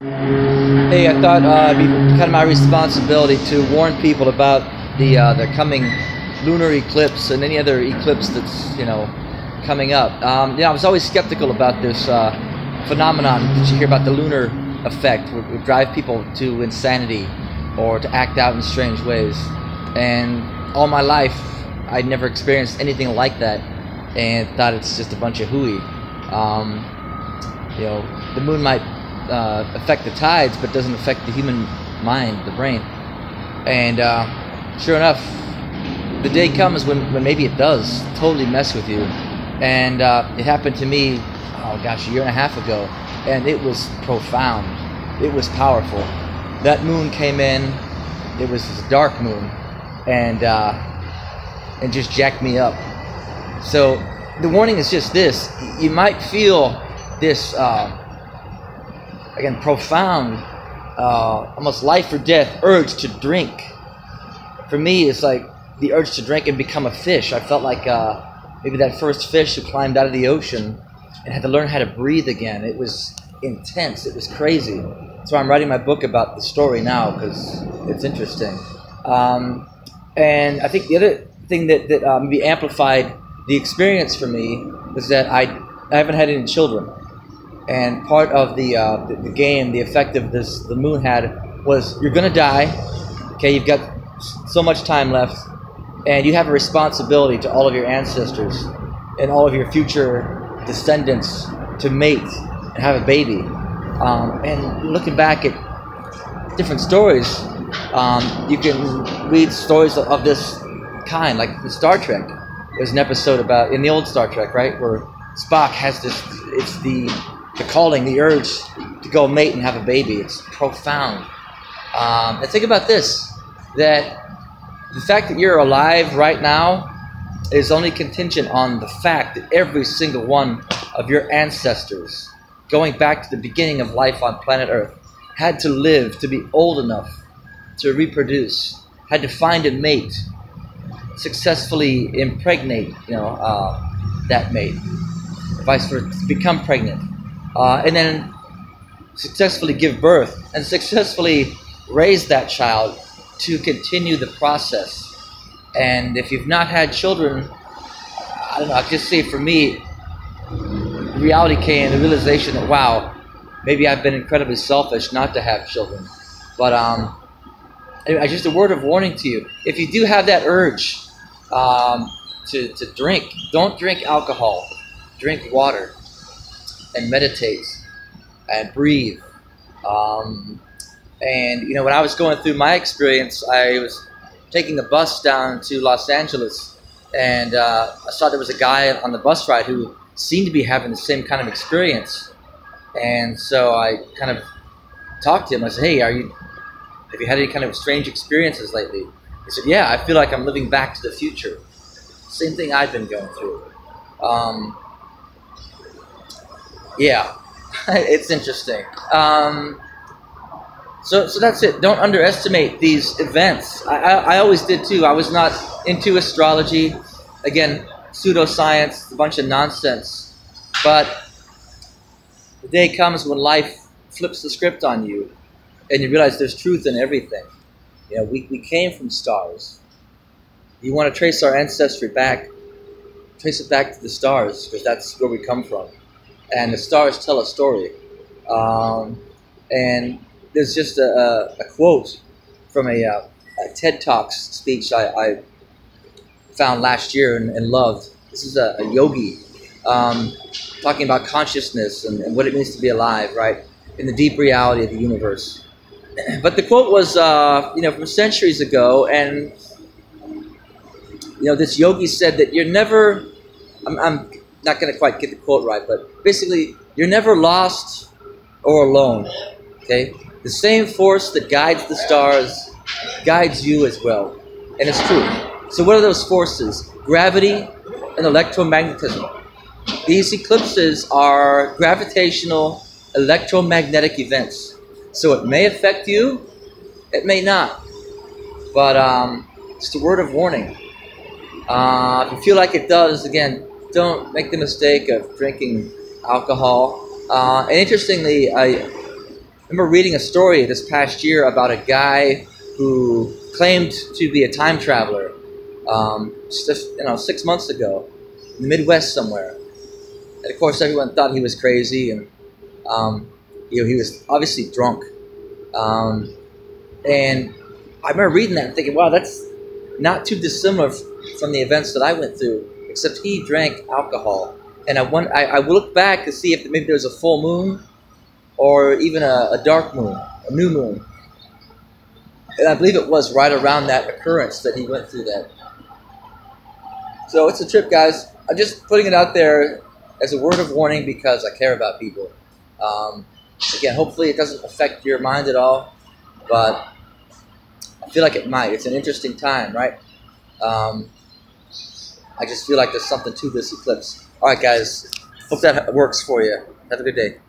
Hey, I thought it'd be kind of my responsibility to warn people about the coming lunar eclipse and any other eclipse that's coming up. I was always skeptical about this phenomenon that you hear about, the lunar effect, would drive people to insanity or to act out in strange ways. And all my life, I'd never experienced anything like that, and thought it's just a bunch of hooey. The moon might affect the tides, but doesn't affect the human mind, the brain. And sure enough, the day comes when maybe it does totally mess with you. And it happened to me, oh gosh, a year and a half ago, and it was profound. It was powerful. That moon came in. It was this dark moon, and just jacked me up. So the warning is just this: you might feel this again, profound, almost life or death urge to drink. For me, it's like the urge to drink and become a fish. I felt like maybe that first fish who climbed out of the ocean and had to learn how to breathe again. It was intense. It was crazy. So I'm writing my book about the story now because it's interesting. And I think the other thing that maybe amplified the experience for me was that I haven't had any children. And part of the game, the effect of the moon had, was you're going to die. Okay, you've got so much time left, and you have a responsibility to all of your ancestors and all of your future descendants to mate and have a baby. And looking back at different stories, you can read stories of this kind, like in Star Trek. There's an episode about, in the old Star Trek, right, where Spock has this, it's the calling, the urge to go mate and have a baby. It's profound. And think about this, that the fact that you're alive right now is only contingent on the fact that every single one of your ancestors, going back to the beginning of life on planet Earth, had to live to be old enough to reproduce, had to find a mate, successfully impregnate, that mate, vice versa, become pregnant, and then successfully give birth and successfully raise that child to continue the process. And if you've not had children, I don't know, I'll just say for me, reality came, the realization that, wow, maybe I've been incredibly selfish not to have children. But anyway, just a word of warning to you. If you do have that urge to drink, don't drink alcohol. Drink water and meditate and breathe. And when I was going through my experience, I was taking a bus down to Los Angeles, and I saw there was a guy on the bus ride who seemed to be having the same kind of experience. And so I kind of talked to him. I said, hey, have you had any kind of strange experiences lately? He said, yeah, I feel like I'm living back to the future. Same thing I've been going through. Yeah, it's interesting. So that's it. Don't underestimate these events. I always did too. I was not into astrology. Again, pseudoscience, a bunch of nonsense. But the day comes when life flips the script on you, and you realize there's truth in everything. We came from stars. You want to trace our ancestry back, trace it back to the stars, because that's where we come from. And the stars tell a story. And there's just a quote from a TED Talks speech I found last year and loved. This is a yogi talking about consciousness and what it means to be alive, right, in the deep reality of the universe. But the quote was, from centuries ago, and this yogi said that you're never, I'm not going to quite get the quote right, but basically, you're never lost or alone, okay? The same force that guides the stars guides you as well, and it's true. So what are those forces? Gravity and electromagnetism. These eclipses are gravitational electromagnetic events. So it may affect you, it may not, but just a word of warning. If you feel like it does, again, don't make the mistake of drinking alcohol. And interestingly, remember reading a story this past year about a guy who claimed to be a time traveler, just 6 months ago, in the Midwest somewhere. And of course, everyone thought he was crazy, and he was obviously drunk. And I remember reading that and thinking, wow, that's not too dissimilar from the events that I went through, except he drank alcohol. And I looked back to see if maybe there was a full moon or even a dark moon, a new moon. And I believe it was right around that occurrence that he went through that. So it's a trip, guys. I'm just putting it out there as a word of warning because I care about people. Again, hopefully it doesn't affect your mind at all, but I feel like it might. It's an interesting time, right? I just feel like there's something to this eclipse. All right, guys. Hope that works for you. Have a good day.